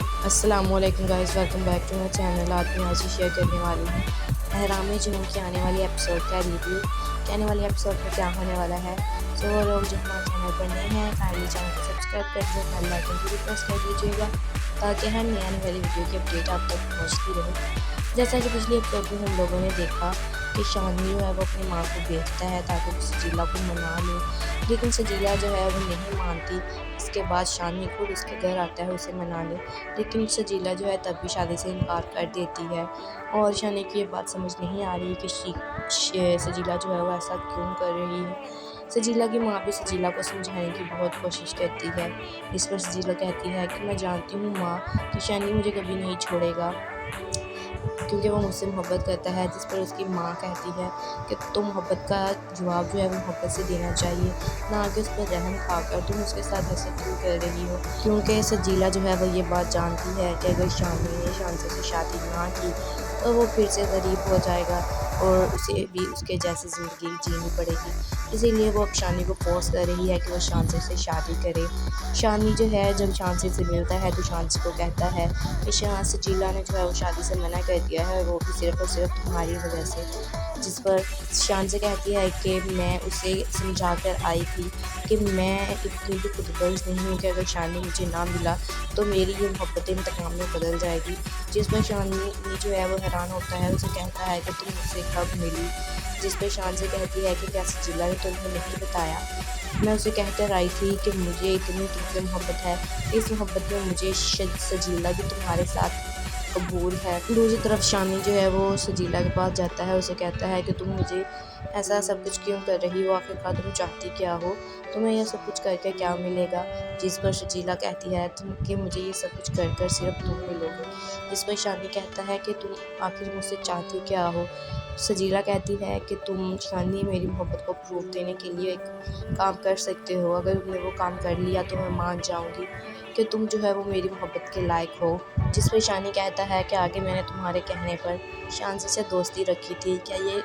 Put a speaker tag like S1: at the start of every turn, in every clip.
S1: अस्सलामुअलैकुम guys, welcome back to my channel. आज मैं आज शेयर करने वाली हूँ अहराम जुनून की आने वाली एपिसोड का रिव्यू कि आने वाली एपिसोड में क्या होने वाला है। तो वो लोग जो हमारे चैनल पर नए हैं काइंडली चैनल को सब्सक्राइब कर दीजिए, बेल आइकन को भी प्रेस कर दीजिएगा ताकि हर नई आने वाली वीडियो की अपडेट आप तक पहुँचती रहे। जैसा कि पिछली एपिसोड में हम लोगों ने देखा कि शानी जो है वो अपनी माँ को बेचता है ताकि वो सजीला को मना ले, लेकिन सजीला जो है वो नहीं मानती। इसके बाद शानी खुद उसके घर आता है उसे मनाने, लेकिन सजीला जो है तब भी शादी से इनकार कर देती है। और शानी की ये बात समझ नहीं आ रही कि सजीला जो है वो ऐसा क्यों कर रही है। सजीला की माँ भी सजीला को समझाने की बहुत कोशिश करती है। इस पर सजीला कहती है कि मैं जानती हूँ माँ कि शानी मुझे कभी नहीं छोड़ेगा क्योंकि वो मुझसे मोहब्बत करता है। जिस पर उसकी माँ कहती है कि तुम मोहब्बत का जवाब जो है वो मोहब्बत से देना चाहिए, ना कि उस पर रहम खाकर तुम उसके साथ ऐसे क्यों कर रही हो। क्योंकि सजीला जो है वो ये बात जानती है कि अगर शानी ने शांति से शादी ना की तो वो फिर से गरीब हो जाएगा और उसे भी उसके जैसी ज़िंदगी जीनी पड़ेगी। इसीलिए वो अब शानी को फोर्स कर रही है कि वो शांति से शादी करे। शानी जो है जब शांति से मिलता है तो शांति को कहता है कि सजीला ने जो है वो शादी से मना कर दिया है, वो भी सिर्फ़ और सिर्फ तुम्हारी वजह से। जिस पर शान से कहती है कि मैं उसे समझा कर आई थी कि मैं इतनी भी खुदगर्ज़ नहीं हूँ कि अगर शानी मुझे ना मिला तो मेरी ये मोहब्बत इंतकाम में बदल जाएगी। जिस पर शानी जो है वो हैरान होता है, उसे कहता है कि तुम मुझसे कब मिली। जिस पर शान से कहती है कि क्या सजीला ने तुम्हें नहीं बताया। मैं उसे कहकर आई थी कि मुझे इतनी तुमसे मोहब्बत है, इस मोहब्बत में मुझे सजीला भी तुम्हारे साथ कबूल है। दूसरी तरफ शानी जो है वो सजीला के पास जाता है, उसे कहता है कि तुम मुझे ऐसा सब कुछ क्यों कर रही हो, आखिरकार तुम चाहती क्या हो, तुम्हें यह सब कुछ करके क्या मिलेगा। जिस पर सजीला कहती है तुम कि मुझे ये सब कुछ कर कर सिर्फ तुम मिलोगे। जिस पर शानी कहता है कि तुम आखिर मुझसे चाहती क्या हो। सजीला कहती है कि तुम शानी मेरी मोहब्बत को प्रूफ देने के लिए एक काम कर सकते हो, अगर तुमने वो काम कर लिया तो मैं मान जाऊंगी कि तुम जो है वो मेरी मोहब्बत के लायक हो। जिस पर शानी कहता है कि आगे मैंने तुम्हारे कहने पर शांति से दोस्ती रखी थी, क्या ये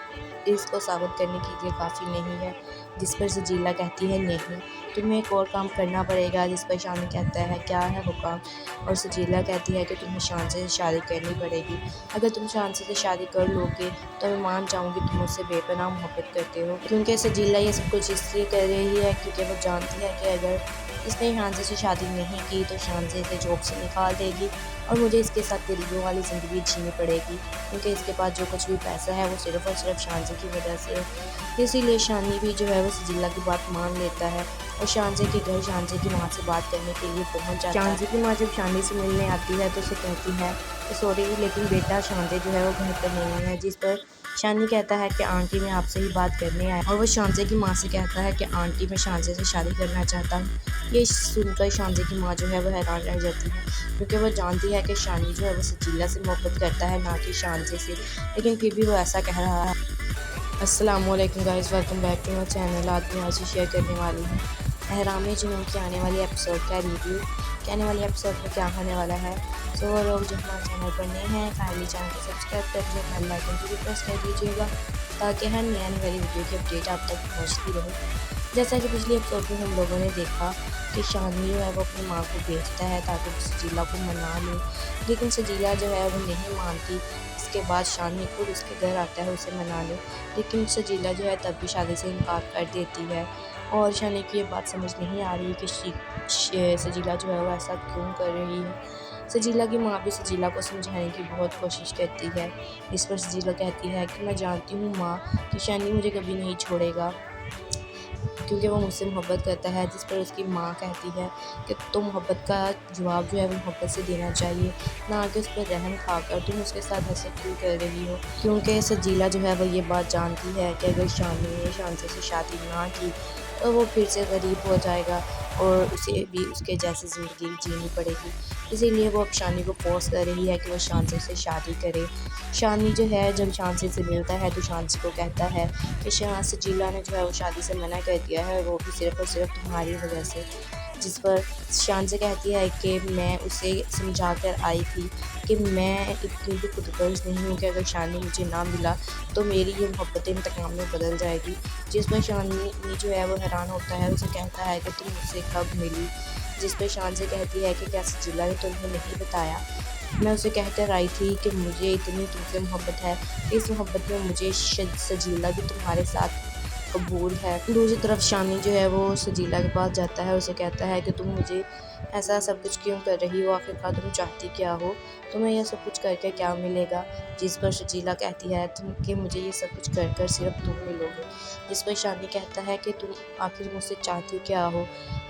S1: इसको साबित करने के लिए काफ़ी नहीं है। जिस पर सजीला कहती है नहीं, तुम्हें एक और काम करना पड़ेगा। जिस पर शानी कहता है क्या है वो काम, और सजीला कहती है कि तुम्हें शांति से शादी करनी पड़ेगी। अगर तुम शांति से शादी कर लोगे तो मैं मान जाऊंगी तुम मुझसे बेपनाह मोहब्बत करते हो। क्योंकि सजीला ये सब कुछ इसलिए कर रही है क्योंकि वो जानती है कि अगर इसने शांति से शादी नहीं की तो शांति से जॉब से निकाल देगी और मुझे इसके साथ गरीबों वाली ज़िंदगी जीनी पड़ेगी, क्योंकि इसके पास जो कुछ भी पैसा है वो सिर्फ़ और सिर्फ शांति की वजह से है। इसीलिए शानी भी जो है वो सजीला की बात मान लेता है और शांति के घर शांति की माँ से बात करने के लिए पहुँच जाता है। शांति की माँ जब शानी से मिलने आती है तो उसे कहती है कि सॉरी लेकिन बेटा शांति जो है वो घर पर नहीं है। जिस पर शानी कहता है कि आंटी मैं आपसे ही बात करने आया, और वो शांति की माँ से कहता है कि आंटी मैं शांति से शादी करना चाहता हूँ। ये सुनकर शांति की माँ जो है वो हैरान रह जाती है, क्योंकि वो जानती है कि शानी जो है वो सजीला से मोहब्बत करता है, ना कि शांति से, लेकिन फिर भी वो ऐसा कह रहा है। अस्सलामुअलैकुम guys, welcome back to my channel. आज मैं आज शेयर करने वाली हूँ अहराम जुनून की आने वाली एपिसोड का रिव्यू कि आने वाली एपिसोड में क्या होने वाला है। तो वो लोग जो हमारे चैनल पर नए हैं काइंडली चैनल को सब्सक्राइब कर दीजिए, बेल आइकन को भी प्रेस कर दीजिएगा ताकि हर नई आने वाली वीडियो की अपडेट आप तक पहुँचती रहे। जैसा कि पिछली एपिसोड में हम लोगों ने देखा कि शानी जो है वो अपनी माँ को बेचता है ताकि वो सजीला को मना ले, लेकिन सजीला जो है वो नहीं मानती। इसके बाद शानी खुद उसके घर आता है उसे मना ले, लेकिन सजीला जो है तब भी शादी से इनकार कर देती है। और शानी की ये बात समझ नहीं आ रही कि सजीला जो है वो ऐसा क्यों कर रही है। सजीला की माँ भी सजीला को समझाने की बहुत कोशिश करती है। इस पर सजीला कहती है कि मैं जानती हूँ माँ कि शानी मुझे कभी नहीं छोड़ेगा क्योंकि वो मुझसे मोहब्बत करता है। जिस पर उसकी माँ कहती है कि तुम मोहब्बत का जवाब जो है वो मोहब्बत से देना चाहिए, ना कि उस पर रहम खाकर तुम उसके साथ ऐसे क्यों कर रही हो। क्योंकि सजीला जो है वो ये बात जानती है कि अगर शानी ने शांति से शादी ना की तो वो फिर से गरीब हो जाएगा और उसे भी उसके जैसी ज़िंदगी जीनी पड़ेगी। इसीलिए वो अब शानी को फोर्स कर रही है कि वो शांति से शादी करे। शानी जो है जब शांति से मिलता है तो शांति को कहता है कि सजीला ने जो है वो शादी से मना कर दिया है, वो भी सिर्फ़ और सिर्फ तुम्हारी वजह से। जिस पर शान से कहती है कि मैं उसे समझा कर आई थी कि मैं इतनी भी खुदगर्ज़ नहीं हूँ कि अगर शानी मुझे ना मिला तो मेरी ये मोहब्बत इंतकाम में बदल जाएगी। जिस पर शानी जो है वो हैरान होता है, उसे कहता है कि तुम मुझसे कब मिली। जिस पर शानज़ कहती है कि क्या सजीला ने तुम्हें नहीं बताया। मैं उसे कहकर आई थी कि मुझे इतनी तुमसे मोहब्बत है, इस मोहब्बत में मुझे सजीला भी तुम्हारे साथ कबूल है। दूसरी तरफ शानी जो है वो सजीला के पास जाता है, उसे कहता है कि तुम मुझे ऐसा सब कुछ क्यों कर रही हो, आखिरकार तुम चाहती क्या हो, तुम्हें यह सब कुछ करके क्या मिलेगा। जिस पर सजीला कहती है तुम कि मुझे ये सब कुछ कर कर सिर्फ तुम मिलोगे। जिस पर शानी कहता है कि तुम आखिर मुझसे चाहती क्या हो।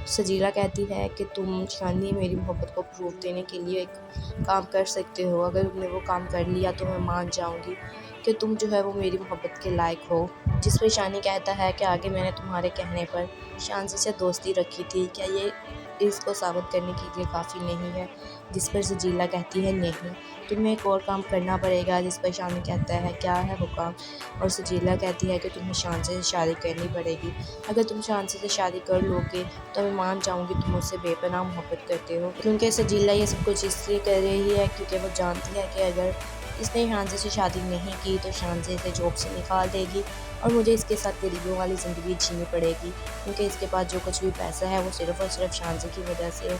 S1: सजीला कहती है कि तुम शानी मेरी मोहब्बत को प्रूफ देने के लिए एक काम कर सकते हो, अगर तुमने वो काम कर लिया तो मैं मान जाऊंगी कि तुम जो है वो मेरी मोहब्बत के लायक हो। जिस पर शानी कहता है कि आगे मैंने तुम्हारे कहने पर शानज़ से दोस्ती रखी थी, क्या ये इसको साबित करने के लिए काफ़ी नहीं है। जिस पर सजीला कहती है नहीं, तुम्हें एक और काम करना पड़ेगा। जिस पर शानी कहता है क्या है वो काम, और सजीला कहती है कि तुम्हें शानज़ से शादी करनी पड़ेगी, अगर तुम शानज़ से शादी कर लोगे तो मैं मान जाऊंगी तुम मुझसे बेपनाह मोहब्बत करते हो। क्योंकि सजीला ये सब कुछ इसलिए कर रही है क्योंकि वो जानती है कि अगर इसने शानज़ से शादी नहीं की तो शानज़ इसे जॉब से निकाल देगी और मुझे इसके साथ गरीबों वाली ज़िंदगी जीनी पड़ेगी, क्योंकि इसके पास जो कुछ भी पैसा है वो सिर्फ़ और सिर्फ शानज़ की वजह से है।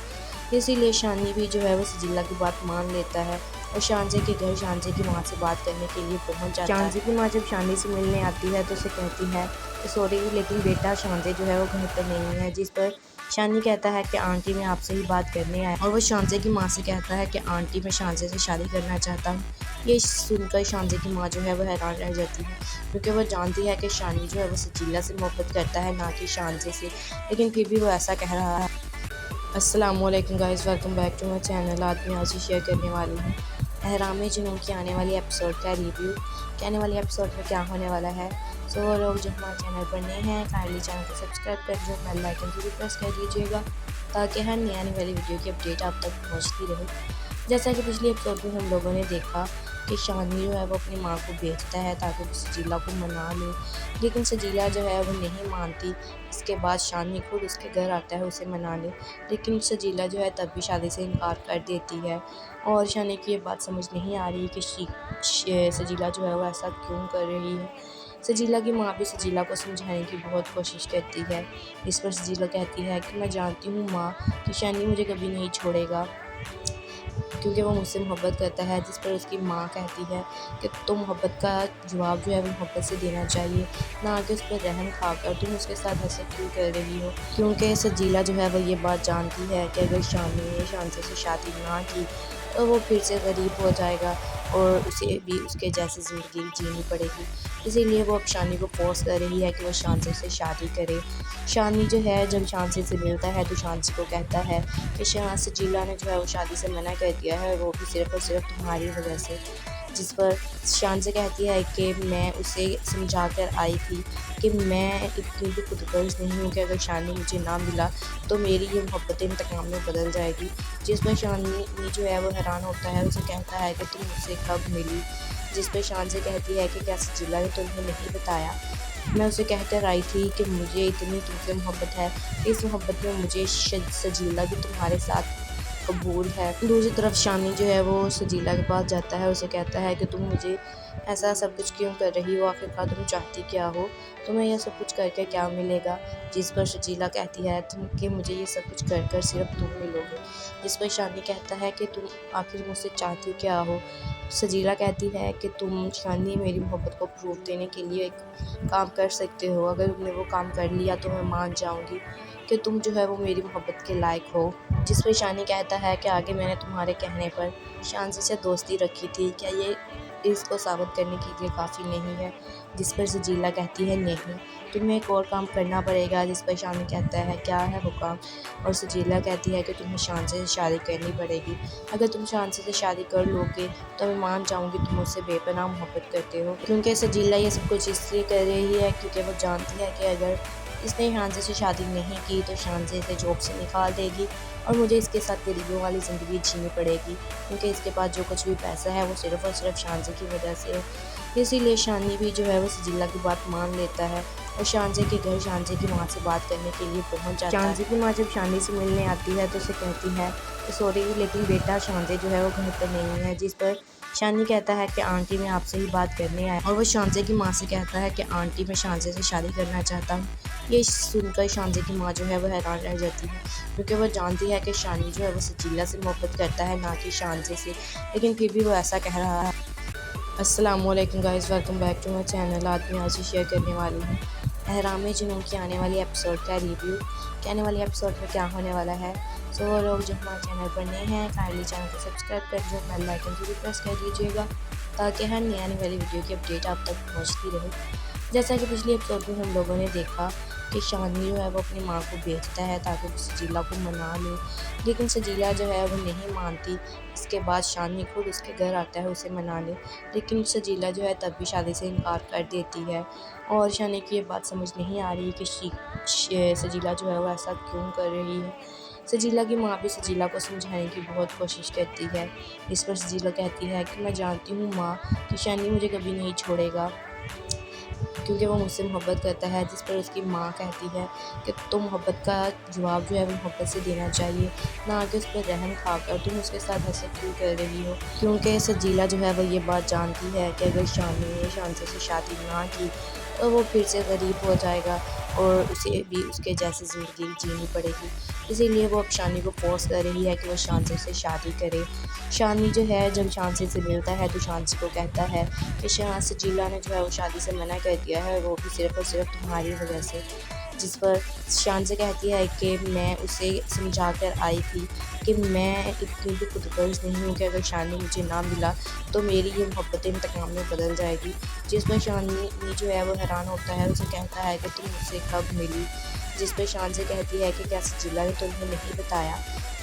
S1: इसीलिए शानी भी जो है वो सजीला की बात मान लेता है और शानज़ के घर शानज़ की माँ से बात करने के लिए पहुंच जाता है। शानज़ की माँ जब शानी से मिलने आती है तो उसे कहती है कि सॉरी लेकिन बेटा शानज़ जो है वो घर पर नहीं है। जिस पर शानी कहता है कि आंटी मैं आपसे ही बात करने आया, और वो शानज़ की माँ से कहता है कि आंटी मैं शानज़ से शादी करना चाहता हूँ। ये सुनकर शानज़ की माँ जो है वो हैरान रह जाती है, क्योंकि वो जानती है कि शानी जो है वो सजीला से मोहब्बत करता है ना कि शानज़ से, लेकिन फिर भी वो ऐसा कह रहा है। अस्सलामुअलैकुम guys, welcome back to my channel. आज मैं आपसे शेयर करने वाली हूँ अहराम जुनून की आने वाली एपिसोड का रिव्यू कि आने वाली एपिसोड में क्या होने वाला है। सो वो लोग जो हमारे चैनल पर नए हैं काइंडली चैनल को सब्सक्राइब कर दीजिए, बेल आइकन को भी प्रेस कर दीजिएगा ताकि हर नई आने वाली वीडियो की अपडेट आप तक पहुँचती रहे। जैसा कि पिछले एपिसोड में हम लोगों ने देखा कि शानी जो है वो अपनी माँ को बेचता है ताकि वो सजीला को मना ले, लेकिन सजीला जो है वो नहीं मानती। इसके बाद शानी खुद उसके घर आता है उसे मनाने, लेकिन सजीला जो है तब भी शादी से इनकार कर देती है और शानी की ये बात समझ नहीं आ रही कि सजीला जो है वो ऐसा क्यों कर रही है। सजीला की माँ भी सजीला को समझाने की बहुत कोशिश करती है। इस पर सजीला कहती है कि मैं जानती हूँ माँ कि शानी मुझे कभी नहीं छोड़ेगा क्योंकि वो मुझसे मोहब्बत करता है। जिस पर उसकी माँ कहती है कि तुम मोहब्बत का जवाब जो है वो मोहब्बत से देना चाहिए, ना कि उस पर रहम खाकर तुम उसके साथ ऐसे क्यों कर रही हो। क्योंकि सजीला जो है वो ये बात जानती है कि अगर शानी ने शानज़ से शादी ना की तो वो फिर से गरीब हो जाएगा और उसे भी उसके जैसी ज़िंदगी जीनी पड़ेगी। इसीलिए वो अब शानी को फोर्स कर रही है कि वो शानज़ से शादी करे। शानी जो है जब शानज़ से मिलता है तो शानज़ को कहता है कि सजीला ने जो है वो शादी से मना कर दिया है, वो भी सिर्फ़ और सिर्फ तुम्हारी वजह से। जिस पर शानज़ कहती है कि मैं उसे समझा कर आई थी कि मैं इतनी भी खुदगर्ज़ नहीं हूँ कि अगर शानी मुझे ना मिला तो मेरी ये मोहब्बत इंतकाम में बदल जाएगी। जिस पर शानी जो है वो हैरान होता है, उसे कहता है कि तुम मुझसे कब मिली। जिस पर शानज़ कहती है कि क्या सजीला ने तुम्हें नहीं बताया। मैं उसे कहकर आई थी कि मुझे इतनी तुमसे मोहब्बत है, इस मोहब्बत में मुझे सजीला भी तुम्हारे साथ कबूल है। दूसरी तरफ शानी जो है वो सजीला के पास जाता है, उसे कहता है कि तुम मुझे ऐसा सब कुछ क्यों कर रही हो, आखिरकार तुम चाहती क्या हो, तुम्हें यह सब कुछ करके क्या मिलेगा। जिस पर सजीला कहती है तुम कि मुझे ये सब कुछ कर कर सिर्फ तुम मिलोगे। जिस पर शानी कहता है कि तुम आखिर मुझसे चाहती क्या हो। सजीला कहती है कि तुम शानी मेरी मोहब्बत को प्रूफ देने के लिए एक काम कर सकते हो, अगर तुमने वो काम कर लिया तो मैं मान जाऊंगी कि तुम जो है वो मेरी मोहब्बत के लायक हो। जिस पर शानी कहता है कि आगे मैंने तुम्हारे कहने पर शानज़ से दोस्ती रखी थी, क्या ये इसको साबित करने के लिए काफ़ी नहीं है। जिस पर सजीला कहती है नहीं, तुम्हें एक और काम करना पड़ेगा। जिस पर शानी कहता है क्या है वो काम, और सजीला कहती है कि तुम्हें शानज़ से शादी करनी पड़ेगी, अगर तुम शानज़ से शादी कर लोगे तो मैं मान जाऊंगी तुम मुझसे बेपनाह मोहब्बत करते हो। क्योंकि सजीला ये सब कुछ इसलिए कर रही है क्योंकि वो जानती है कि अगर इसने शानज़ से शादी नहीं की तो शानज़ इसे जॉब से निकाल देगी और मुझे इसके साथ गरीबों वाली ज़िंदगी जीनी पड़ेगी, क्योंकि इसके पास जो कुछ भी पैसा है वो सिर्फ़ और सिर्फ शानज़ की वजह से है। इसीलिए शानी भी जो है वो सजीला की बात मान लेता है और शानज़ के घर शानज़ की माँ से बात करने के लिए पहुंच जाता है। शानज़ की माँ जब शानी से मिलने आती है तो उसे कहती है कि सॉरी लेकिन बेटा शानज़ जो है वो घर पर नहीं है। जिस पर शानी कहता है कि आंटी मैं आपसे ही बात करने आया, और वो शांजे की माँ से कहता है कि आंटी मैं शांजे से शादी करना चाहता हूँ। ये सुनकर शांजे की माँ जो है वो हैरान रह जाती है, क्योंकि वो जानती है कि शानी जो है वो सजीला से मोहब्बत करता है, ना कि शांजे से, लेकिन फिर भी वो ऐसा कह रहा है। अस्सलामुअलैकुम guys, welcome back to my channel. आज मैं आज शेयर करने वाली हूँ अहराम जुनून की आने वाली एपिसोड का रिव्यू कि आने वाली एपिसोड में क्या होने वाला है। सो वो लोग जो हमारे चैनल पर नए हैं, काइंडली चैनल को सब्सक्राइब कर दो, बेल आइकन को भी प्रेस कर दीजिएगा ताकि हर नई आने वाली वीडियो की अपडेट आप तक पहुँचती रहे। जैसा कि पिछली एपिसोड में हम लोगों ने देखा कि शानी जो है वो अपनी माँ को भेजता है ताकि वो सजीला को मना ले, लेकिन सजीला जो है वो नहीं मानती। इसके बाद शानी खुद उसके घर आता है उसे मनाने, लेकिन सजीला जो है तब भी शादी से इनकार कर देती है। और शानी की ये बात समझ नहीं आ रही कि सजीला जो है वो ऐसा क्यों कर रही है। सजीला की माँ भी सजीला को समझाने की बहुत कोशिश करती है। इस पर सजीला कहती है कि मैं जानती हूँ माँ कि शानी मुझे कभी नहीं छोड़ेगा, क्योंकि वो मुझसे मोहब्बत करता है। जिस पर उसकी माँ कहती है कि तुम मोहब्बत का जवाब जो है वो मोहब्बत से देना चाहिए, ना कि उस पर रहम खाकर तुम उसके साथ ऐसे क्यों कर रही हो। क्योंकि सजीला जो है वो ये बात जानती है कि अगर शानी ने शांति से शादी ना की तो वो फिर से गरीब हो जाएगा और उसे भी उसके जैसी ज़िंदगी जीनी पड़ेगी। इसीलिए वो अब शानी को फोर्स कर रही है कि वो शांति से शादी करे। शानी जो है जब शांति से मिलता है तो शांति को कहता है कि सजीला ने जो है वो शादी से मना कर दिया है, वो भी सिर्फ़ और सिर्फ तुम्हारी वजह से। जिस पर शांति कहती है कि मैं उसे समझा कर आई थी कि मैं इतनी भी खुदगर्ज नहीं हूँ कि अगर शानी मुझे ना मिला तो मेरी ये मोहब्बत इंतकाम में बदल जाएगी। जिस पर शानी जो है वो हैरान होता है, उसे कहता है कि तुम मुझसे कब मिली। जिस पर शांति कहती है कि क्या सजीला ने तुम्हें नहीं बताया।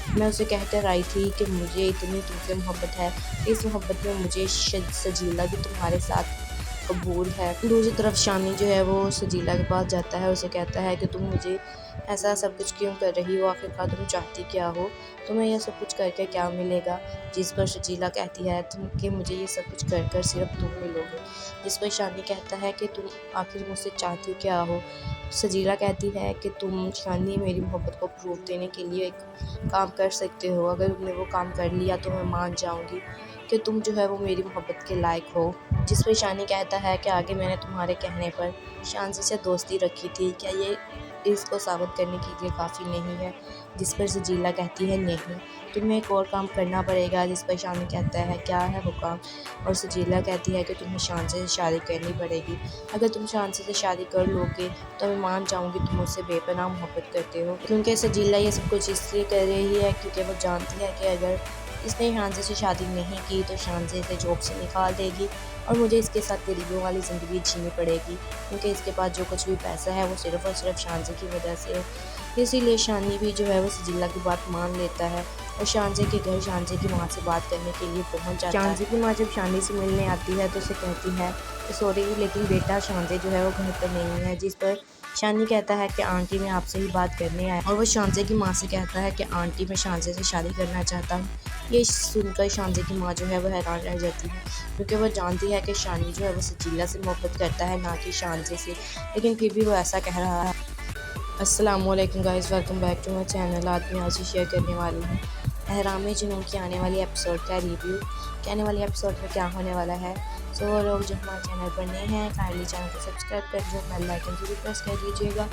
S1: मैं उसे कहकर आई थी कि मुझे इतनी तुमसे मोहब्बत है, इस मोहब्बत में मुझे सजीला भी तुम्हारे साथ कबूल है। दूसरी तरफ शानी जो है वो सजीला के पास जाता है, उसे कहता है कि तुम मुझे ऐसा सब कुछ क्यों कर रही हो, आखिरकार तुम चाहती क्या हो, तुम्हें यह सब कुछ करके क्या मिलेगा। जिस पर सजीला कहती है तुम कि मुझे ये सब कुछ कर कर सिर्फ तुम मिलोगे। जिस पर शानी कहता है कि तुम आखिर मुझसे चाहती क्या हो। सजीला कहती है कि तुम शानी मेरी मोहब्बत को प्रूफ देने के लिए एक काम कर सकते हो, अगर तुमने वो काम कर लिया तो मैं मान जाऊंगी कि तुम जो है वो मेरी मोहब्बत के लायक हो। जिस पर शानी कहता है कि आगे मैंने तुम्हारे कहने पर शांति से दोस्ती रखी थी, क्या ये इसको साबित करने के लिए काफ़ी नहीं है। जिस पर सजीला कहती है नहीं, तुम्हें एक और काम करना पड़ेगा। जिस पर शानी कहता है क्या है वो काम, और सजीला कहती है कि तुम्हें शांति से शादी करनी पड़ेगी। अगर तुम शांति से शादी कर लोगे तो मैं मान जाऊंगी तुम मुझसे बेपनाह मोहब्बत करते हो। क्योंकि सजीला ये सब कुछ इसलिए कर रही है क्योंकि वो जानती है कि अगर इसने शांति से शादी नहीं की तो शांति इसे जॉब से निकाल देगी और मुझे इसके साथ गरीबों वाली ज़िंदगी जीनी पड़ेगी, क्योंकि इसके पास जो कुछ भी पैसा है वो सिर्फ़ और सिर्फ शांति की वजह से है। इसीलिए शानी भी जो है वो सजीला की बात मान लेता है और शांति के घर शांति की माँ से बात करने के लिए पहुँच जाता है। शांति की माँ जब शानी से मिलने आती है तो उसे कहती है कि सॉरी लेकिन बेटा शांति जो है वो घर पर नहीं है। जिस पर शानी कहता है कि आंटी मैं आपसे ही बात करने आया, और वो शांति की माँ से कहता है कि आंटी मैं शांति से शादी करना चाहता हूँ। ये सुनकर शांति की माँ जो है वो हैरान रह जाती है, क्योंकि वो जानती है कि शानी जो है वो सजीला से मोहब्बत करता है, ना कि शांति से, लेकिन फिर भी वो ऐसा कह रहा है। अस्सलामुअलैकुम guys, welcome back to my channel. आज मैं आज शेयर करने वाली हूँ अहराम जुनून की आने वाली एपिसोड का रिव्यू कि आने वाली एपिसोड में क्या होने वाला है। सो वो लोग जो हमारे चैनल पर नए हैं, काइंडली चैनल को सब्सक्राइब कर दो, बेल आइकन को भी प्रेस कर दीजिएगा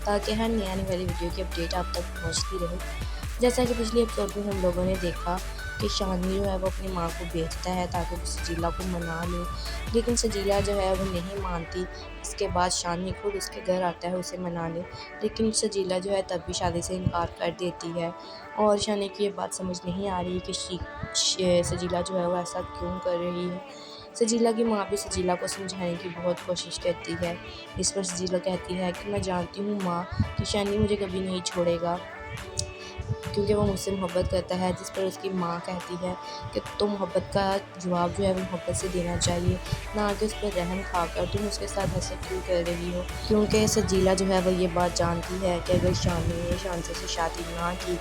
S1: ताकि हर नई आने वाली वीडियो की अपडेट आप तक पहुँचती रहे। जैसा कि पिछली एपिसोड में हम लोगों ने देखा कि शानी जो है वो अपनी माँ को भेजता है ताकि वो सजीला को मना ले, लेकिन सजीला जो है वो नहीं मानती। इसके बाद शानी खुद उसके घर आता है उसे मनाने, लेकिन सजीला जो है तब भी शादी से इनकार कर देती है। और शानी की ये बात समझ नहीं आ रही कि सजीला जो है वो ऐसा क्यों कर रही है। सजीला की माँ भी सजीला को समझाने की बहुत कोशिश करती है। इस पर सजीला कहती है कि मैं जानती हूँ माँ कि शानी मुझे कभी नहीं छोड़ेगा, क्योंकि वो मुझसे मोहब्बत करता है। जिस पर उसकी माँ कहती है कि तुम मोहब्बत का जवाब जो है वो मोहब्बत से देना चाहिए, ना कि उस पर रहम खाकर तुम उसके साथ ऐसे क्यों कर रही हो। क्योंकि सजीला जो है वो ये बात जानती है कि अगर शानी ने शांति से शादी ना की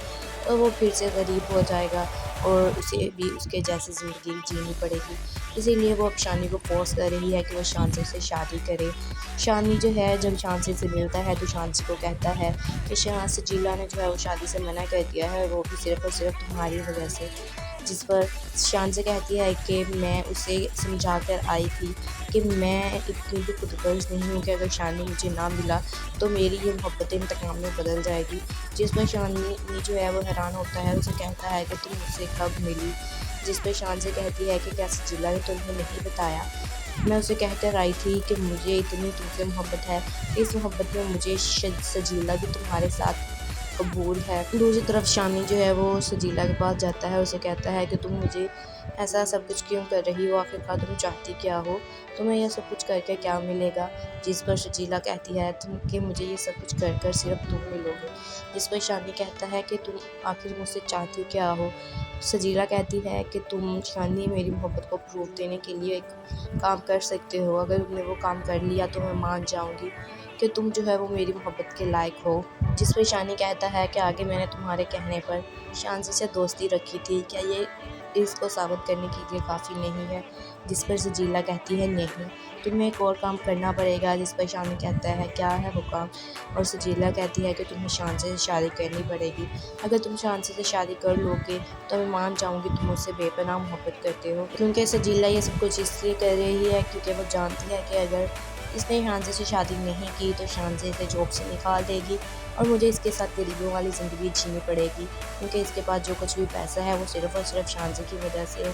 S1: तो वो फिर से गरीब हो जाएगा और उसे भी उसके जैसी ज़िंदगी जीनी पड़ेगी। इसीलिए वो अब शानी को फोर्स कर रही है कि वो शांति से शादी करे। शानी जो है जब शांति से मिलता है तो शांति को कहता है कि सजीला ने जो है वो शादी से मना कर दिया है, वो भी सिर्फ़ और सिर्फ तुम्हारी वजह से। जिस पर शान से कहती है कि मैं उसे समझा कर आई थी कि मैं इतनी भी खुदगर्ज नहीं हूँ कि अगर शानी मुझे ना मिला तो मेरी ये मोहब्बत इंतकाम में बदल जाएगी। जिस पर शानी जो है वो हैरान होता है, उसे कहता है कि तुम मुझसे कब मिली। जिस पर शान से कहती है कि क्या सजीला ने तुम्हें नहीं बताया। मैं उसे कहकर आई थी कि मुझे इतनी तुमसे मोहब्बत है, इस मोहब्बत में मुझे सजीला भी तुम्हारे साथ कबूल है। दूसरी तरफ शानी जो है वो सजीला के पास जाता है, उसे कहता है कि तुम मुझे ऐसा सब कुछ क्यों कर रही हो, आखिरकार तुम चाहती क्या हो, तुम्हें यह सब कुछ करके क्या मिलेगा। जिस पर सजीला कहती है तुम कि मुझे ये सब कुछ कर कर सिर्फ तुम मिलोगे। जिस पर शानी कहता है कि तुम आखिर मुझसे चाहती क्या हो। सजीला कहती है कि तुम शानी मेरी मोहब्बत को प्रूफ देने के लिए एक काम कर सकते हो, अगर तुमने वो काम कर लिया तो मैं मान जाऊंगी कि तुम जो है वो मेरी मोहब्बत के लायक हो। जिस पर शानी कहता है कि आगे मैंने तुम्हारे कहने पर शांति से दोस्ती रखी थी, क्या ये इसको साबित करने के लिए काफ़ी नहीं है। जिस पर सजीला कहती है नहीं, तुम्हें एक और काम करना पड़ेगा। जिस पर शानी कहता है क्या है वो काम, और सजीला कहती है कि तुम्हें शांति से शादी करनी पड़ेगी, अगर तुम शांति से शादी कर लोगे तो मैं मान जाऊंगी तुम मुझसे बेपनाह मोहब्बत करते हो। क्योंकि सजीला ये सब कुछ इसलिए कर रही है क्योंकि वो जानती है कि अगर इसने शांति से शादी नहीं की तो शांति इसे जॉब से निकाल देगी और मुझे इसके साथ गरीबों वाली ज़िंदगी जीनी पड़ेगी, क्योंकि इसके पास जो कुछ भी पैसा है वो सिर्फ़ और सिर्फ शांति की वजह से है।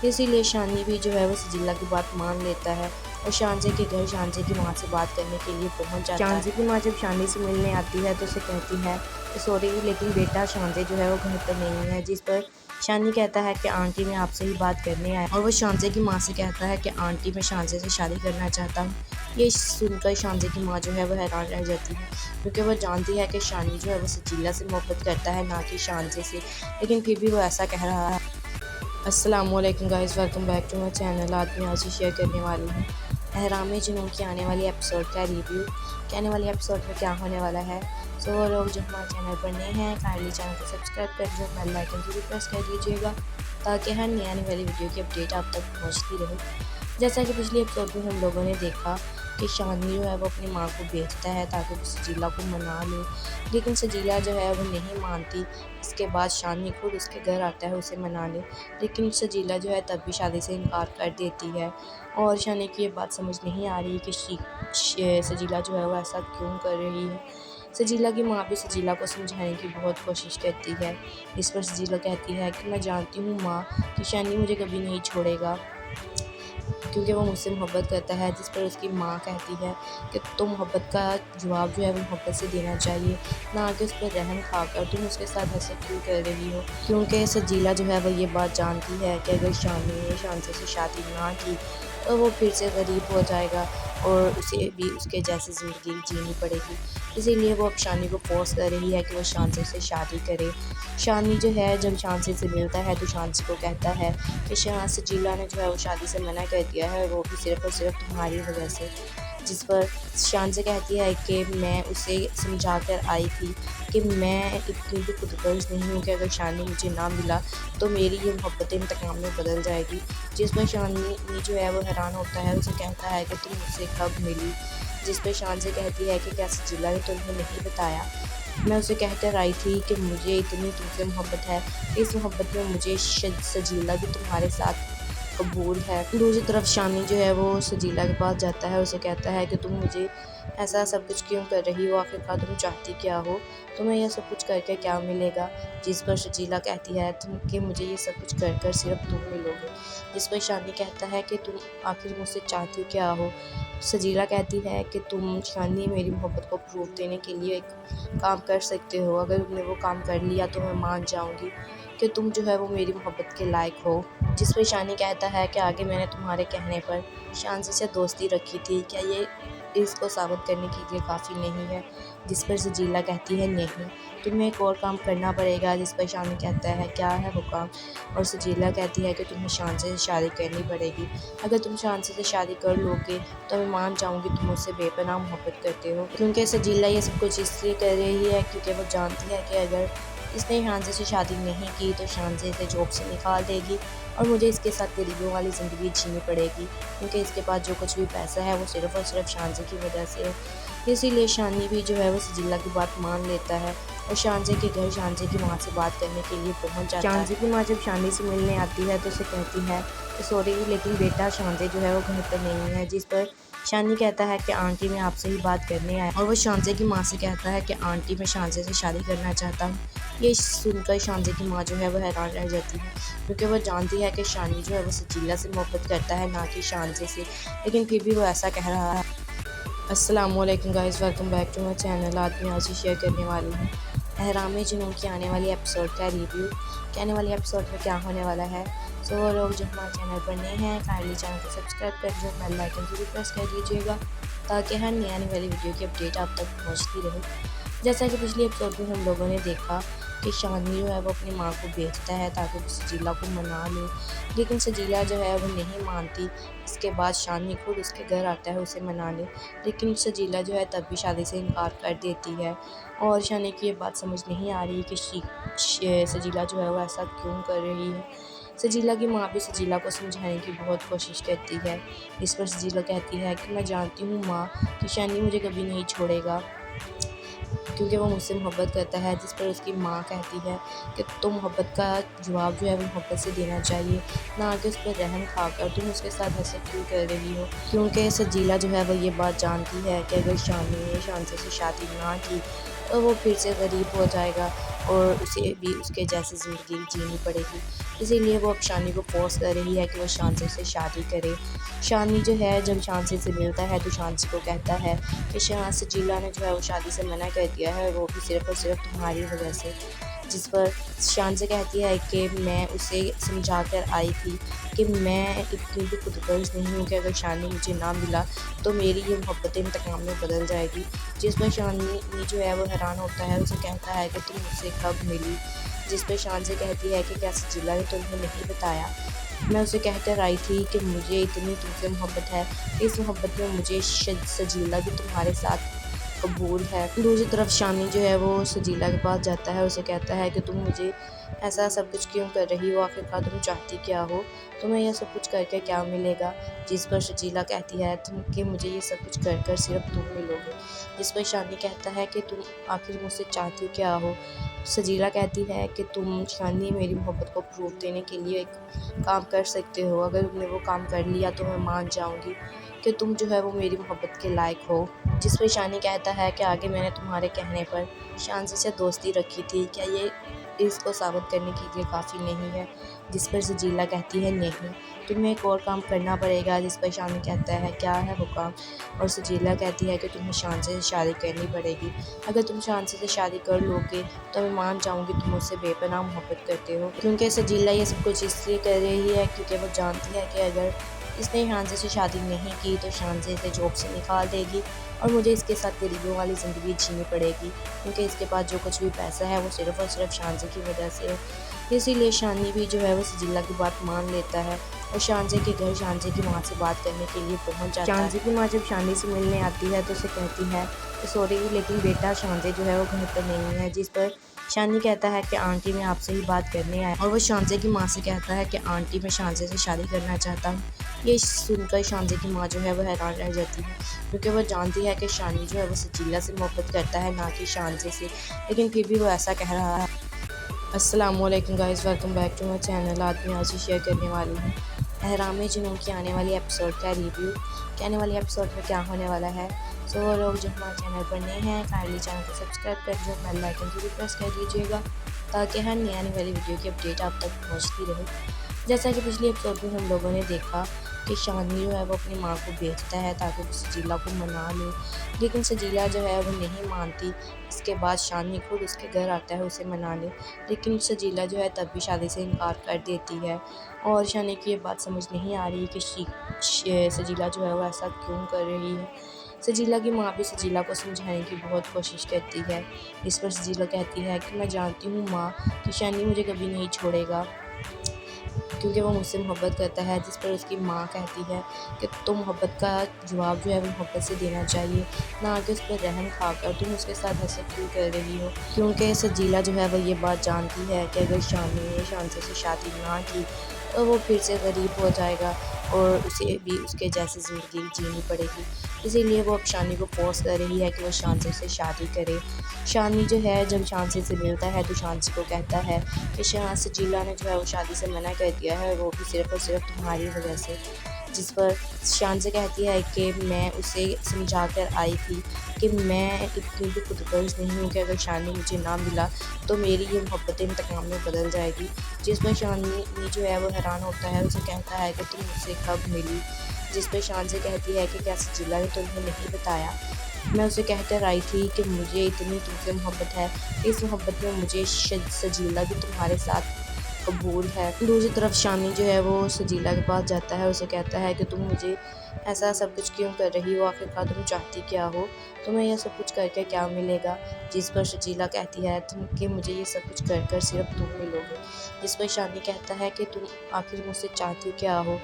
S1: इसीलिए शानी भी जो है वो सजीला की बात मान लेता है और शांति के घर शांति की माँ से बात करने के लिए पहुंच जाता है। शांति की माँ जब शानी से मिलने आती है तो उसे कहती है कि सॉरी लेकिन बेटा शांति जो है वो घर पर नहीं है। जिस पर शानी कहता है कि आंटी मैं आपसे ही बात करने आया, और वो शांति की माँ से कहता है कि आंटी मैं शांति से शादी करना चाहता हूँ। ये सुनकर शांति की माँ जो है वो हैरान रह जाती है, क्योंकि वो जानती है कि शानी जो है वो सजीला से मोहब्बत करता है ना कि शांति से, लेकिन फिर भी वो ऐसा कह रहा है। अस्सलामुअलैकुम guys, welcome back to my channel. आज मैं आपसे शेयर करने वाली हूँ अहराम जुनून की आने वाली एपिसोड का रिव्यू कि आने वाली एपिसोड में क्या होने वाला है। सो वो लोग जो हमारे चैनल पर नए हैं काइंडली चैनल को सब्सक्राइब कर दीजिए, बेल आइकन को भी प्रेस कर दीजिएगा ताकि हर नई आने वाली वीडियो की अपडेट आप तक पहुँचती रहे। जैसा कि पिछले एपिसोड में हम लोगों ने देखा कि शानी जो है वो अपनी माँ को बेचता है ताकि वो सजीला को मना ले, लेकिन सजीला जो है वो नहीं मानती। इसके बाद शानी खुद उसके घर आता है उसे मनाने, लेकिन सजीला जो है तब भी शादी से इनकार कर देती है और शानी की ये बात समझ नहीं आ रही कि सजीला जो है वो ऐसा क्यों कर रही है। सजीला की माँ भी सजीला को समझाने की बहुत कोशिश करती है। इस पर सजीला कहती है कि मैं जानती हूँ माँ कि शानी मुझे कभी नहीं छोड़ेगा क्योंकि वो मुझसे मोहब्बत करता है। जिस पर उसकी माँ कहती है कि तो मोहब्बत का जवाब जो है वो मोहब्बत से देना चाहिए, ना कि उस पर रहम खाकर तुम उसके साथ ऐसे क्यों कर रही हो। क्योंकि सजीला जो है वो ये बात जानती है कि अगर शानी ने शांति से शादी ना की तो वो फिर से गरीब हो जाएगा और उसे भी उसके जैसी ज़िंदगी जीनी पड़ेगी। इसीलिए वो अब शानी को फोर्स कर रही है कि वो शांति से शादी करे। शानी जो है जब शांति से मिलता है तो शांति को कहता है कि सजीला ने जो है वो शादी से मना कर दिया है, वो भी सिर्फ़ और सिर्फ तुम्हारी वजह से। जिस पर शान से कहती है कि मैं उसे समझा कर आई थी कि मैं इतनी भी खुदगर्ज नहीं हूँ कि अगर शानी मुझे ना मिला तो मेरी ये मोहब्बत इंतकाम में बदल जाएगी। जिस पर शानी जो है वो हैरान होता है, उसे कहता है कि तुम मुझसे कब मिली। जिस पर शान से कहती है कि क्या सजीला ने तुम्हें नहीं बताया। मैं उसे कहकर आई थी कि मुझे इतनी तुमसे मोहब्बत है, इस मोहब्बत में मुझे सजीला भी तुम्हारे साथ कबूल है। दूसरी तरफ शानी जो है वो सजीला के पास जाता है, उसे कहता है कि तुम मुझे ऐसा सब कुछ क्यों कर रही हो, आखिरकार तुम चाहती क्या हो, तुम्हें यह सब कुछ करके क्या मिलेगा। जिस पर सजीला कहती है तुम कि मुझे ये सब कुछ कर कर सिर्फ तुम मिलोगे। जिस पर शानी कहता है कि तुम आखिर मुझसे चाहती क्या हो। सजीला कहती है कि तुम शानी मेरी मोहब्बत को प्रूफ देने के लिए एक काम कर सकते हो, अगर तुमने वो काम कर लिया तो मैं मान जाऊंगी कि तुम जो है वो मेरी मोहब्बत के लायक हो। जिस पर शानी कहता है कि आगे मैंने तुम्हारे कहने पर शांति से दोस्ती रखी थी, क्या ये इसको साबित करने के लिए काफ़ी नहीं है। जिस पर सजीला कहती है नहीं, तुम्हें एक और काम करना पड़ेगा। जिस पर शानी कहता है क्या है वो काम, और सजीला कहती है कि तुम्हें शांति से शादी करनी पड़ेगी, अगर तुम शांति से शादी कर लोगे तो मैं मान जाऊंगी तुम मुझसे बेपनाह मोहब्बत करते हो। क्योंकि सजीला ये सब कुछ इसलिए कर रही है क्योंकि वो जानती है कि अगर इसने शांति से शादी नहीं की तो शांति इसे जॉब से निकाल देगी और मुझे इसके साथ गरीबों वाली ज़िंदगी जीनी पड़ेगी, क्योंकि इसके पास जो कुछ भी पैसा है वो सिर्फ़ और सिर्फ शांति की वजह से है। इसीलिए शानी भी जो है वो सजीला की बात मान लेता है और शानजे के घर शानजे की माँ से बात करने के लिए पहुंच जाता है। शानजे की माँ जब शानी से मिलने आती है तो उसे कहती है कि सॉरी लेकिन बेटा शानजे जो है वो घर पर नहीं है, जिस पर शानी कहता है कि आंटी मैं आपसे ही बात करने आया, और वो शानजे की माँ से कहता है कि आंटी मैं शानजे से शादी करना चाहता हूँ। ये सुनकर शानजे की माँ जो है वो हैरान रह जाती है, क्योंकि वो जानती है कि शानी जो है वो सजीला से मोहब्बत करता है, ना कि शानजे से, लेकिन फिर भी वो ऐसा कह रहा है। अस्सलामुअलैकुम guys, welcome back to my channel. आज मैं आज शेयर करने वाली हूँ अहराम जुनून की आने वाली एपिसोड का रिव्यू कि आने वाली एपिसोड में क्या होने वाला है। सो वो लोग जो हमारे चैनल पर नए हैं काइंडली चैनल को सब्सक्राइब कर दीजिए, बेल आइकन को भी प्रेस कर दीजिएगा ताकि हर नई आने वाली वीडियो की अपडेट आप तक पहुँचती रहे। जैसा कि पिछली एपिसोड में हम लोगों ने देखा कि शानी जो है वो अपनी माँ को बेचता है ताकि वो सजीला को मना ले, लेकिन सजीला जो है वो नहीं मानती। इसके बाद शानी खुद उसके घर आता है उसे मनाने, लेकिन सजीला जो है तब भी शादी से इनकार कर देती है। और शानी की ये बात समझ नहीं आ रही कि सजीला जो है वो ऐसा क्यों कर रही है। सजीला की माँ भी सजीला को समझाने की बहुत कोशिश करती है। इस पर सजीला कहती है कि मैं जानती हूँ माँ कि शानी मुझे कभी नहीं छोड़ेगा क्योंकि वो मुझसे मोहब्बत करता है, जिस पर उसकी माँ कहती है कि तुम मोहब्बत का जवाब जो है वो मोहब्बत से देना चाहिए, ना कि उस पर रहम खाकर तुम उसके साथ ऐसा क्यों कर रही हो। क्योंकि सजीला जो है वो ये बात जानती है कि अगर शानी ने शानजे से शादी ना की तो वो फिर से गरीब हो जाएगा और उसे भी उसके जैसी ज़िंदगी जीनी पड़ेगी। इसीलिए वो अब शानी को फोर्स कर रही है कि वो शानजे से शादी करे। शानी जो है जब शानजे से मिलता है तो शानजे को कहता है कि सजीला ने जो है वो शादी से मना कर दिया है, वो भी सिर्फ़ और सिर्फ तुम्हारी वजह से। जिस पर शानजे कहती है कि मैं उसे समझा कर आई थी कि मैं इतनी भी खुदगर्ज नहीं हूँ कि अगर शानी मुझे ना मिला तो मेरी ये मोहब्बत इंतकाम में बदल जाएगी। जिस पर शानी जो है वो हैरान होता है, उसे कहता है कि तुम मुझसे कब मिली। जिस पर शानजे कहती है कि क्या सजीला ने तुम्हें नहीं बताया। मैं उसे कहकर आई थी कि मुझे इतनी तुमसे मोहब्बत है, इस मोहब्बत में मुझे सजीला भी तुम्हारे साथ कबूल है। दूसरी तरफ शानी जो है वो सजीला के पास जाता है, उसे कहता है कि तुम मुझे ऐसा सब कुछ क्यों कर रही हो, आखिरकार तुम चाहती क्या हो, तुम्हें यह सब कुछ करके क्या मिलेगा। जिस पर सजीला कहती है तुम कि मुझे ये सब कुछ कर कर सिर्फ तुम मिलोगे। जिस पर शानी कहता है कि तुम आखिर मुझसे चाहती क्या हो। सजीला कहती है कि तुम शानी मेरी मोहब्बत को प्रूफ देने के लिए एक काम कर सकते हो, अगर तुमने वो काम कर लिया तो मैं मान जाऊंगी कि तुम जो है वो मेरी मोहब्बत के लायक हो। जिस पर शानी कहता है कि आगे मैंने तुम्हारे कहने पर शानजे से दोस्ती रखी थी, क्या ये इसको साबित करने के लिए काफ़ी नहीं है। जिस पर सजीला कहती है नहीं, तुम्हें एक और काम करना पड़ेगा। जिस पर शानी कहता है क्या है वो काम, और सजीला कहती है कि तुम्हें शानजे से शादी करनी पड़ेगी। अगर तुम शानजे से शादी कर लोगे तो मैं मान जाऊंगी तुम मुझसे बेपनाह मोहब्बत करते हो। क्योंकि सजीला ये सब कुछ इसलिए कर रही है क्योंकि वो जानती है कि अगर इसने शानजे से शादी नहीं की तो शानजे इसे जॉब से निकाल देगी और मुझे इसके साथ गरीबों वाली ज़िंदगी जीनी पड़ेगी, क्योंकि इसके पास जो कुछ भी पैसा है वो सिर्फ़ और सिर्फ शानजे की वजह से है। इसीलिए शानी भी जो है वो सजीला की बात मान लेता है और शानजे के घर शानजे की माँ से बात करने के लिए पहुंच जाता है। शानजे की माँ जब शानी से मिलने आती है तो उसे कहती है कि सॉरी लेकिन बेटा शानजे जो है वो घर पर नहीं है। जिस पर शानी कहता है कि आंटी मैं आपसे ही बात करने आया, और वो शानजे की माँ से कहता है कि आंटी मैं शानजे से शादी करना चाहता हूँ। ये सुनकर शानजे की माँ जो है वो हैरान रह जाती है, क्योंकि वो जानती है कि शानी जो है वो सजीला से मोहब्बत करता है, ना कि शानजे से, लेकिन फिर भी वो ऐसा कह रहा है। अस्सलामुअलैकुम guys, welcome back to my channel. आज मैं आज शेयर करने वाली हूँ अहराम जुनून की आने वाली एपिसोड का रिव्यू कि आने वाली एपिसोड में क्या होने वाला है। सो वो लोग जो हमारे चैनल पर नए हैं काइंडली चैनल को सब्सक्राइब कर दीजिए, बेल आइकन को भी प्रेस कर दीजिएगा ताकि हर नई आने वाली वीडियो की अपडेट आप तक पहुँचती रहे। जैसा कि पिछली एपिसोड में हम लोगों ने देखा कि शानी जो है वो अपनी माँ को बेचता है ताकि वो सजीला को मना ले, लेकिन सजीला जो है वो नहीं मानती। इसके बाद शानी खुद उसके घर आता है उसे मनाने, लेकिन सजीला जो है तब भी शादी से इनकार कर देती है। और शानी की ये बात समझ नहीं आ रही कि सजीला जो है वो ऐसा क्यों कर रही है। सजीला की माँ भी सजीला को समझाने की बहुत कोशिश करती है। इस पर सजीला कहती है कि मैं जानती हूँ माँ कि शानी मुझे कभी नहीं छोड़ेगा क्योंकि वो मुझसे मोहब्बत करता है। जिस पर उसकी माँ कहती है कि तुम मोहब्बत का जवाब जो है वो मोहब्बत से देना चाहिए, ना कि उस पर रहम खाकर तुम उसके साथ ऐसा क्यों कर रही हो। क्योंकि सजीला जो है वो ये बात जानती है कि अगर शानी ने शानजे से शादी ना की तो वो फिर से गरीब हो जाएगा और उसे भी उसके जैसी ज़िंदगी जीनी पड़ेगी। इसीलिए वो अब शानी को फ़ोर्स कर रही है कि वो शांति से शादी करे। शानी जो है जब शांति से मिलता है तो शांति को कहता है कि सजीला ने जो है वो शादी से मना कर दिया है, वो भी सिर्फ़ और सिर्फ़ तुम्हारी वजह से। जिस पर शान कहती है कि मैं उसे समझा कर आई थी कि मैं इतनी भी खुदगर्ज़ नहीं हूँ कि अगर शानी मुझे ना मिला तो मेरी ये मोहब्बत इंतकाम में बदल जाएगी। जिस पर शानी जो है वो हैरान होता है, उसे कहता है कि तुम मुझसे कब मिली। जिस पर शान से कहती है कि क्या सजीला ने तुम्हें नहीं बताया। मैं उसे कहकर आई थी कि मुझे इतनी तुमसे मोहब्बत है, इस मोहब्बत में मुझे सजीला भी तुम्हारे साथ कबूल है। दूसरी तरफ शानी जो है वो सजीला के पास जाता है, उसे कहता है कि तुम मुझे ऐसा सब कुछ क्यों कर रही हो, आखिरकार तुम चाहती क्या हो, तुम्हें यह सब कुछ करके क्या मिलेगा। जिस पर सजीला कहती है तुम कि मुझे ये सब कुछ कर कर सिर्फ तुम मिलोगे। जिस पर शानी कहता है कि तुम आखिर मुझसे चाहती क्या हो।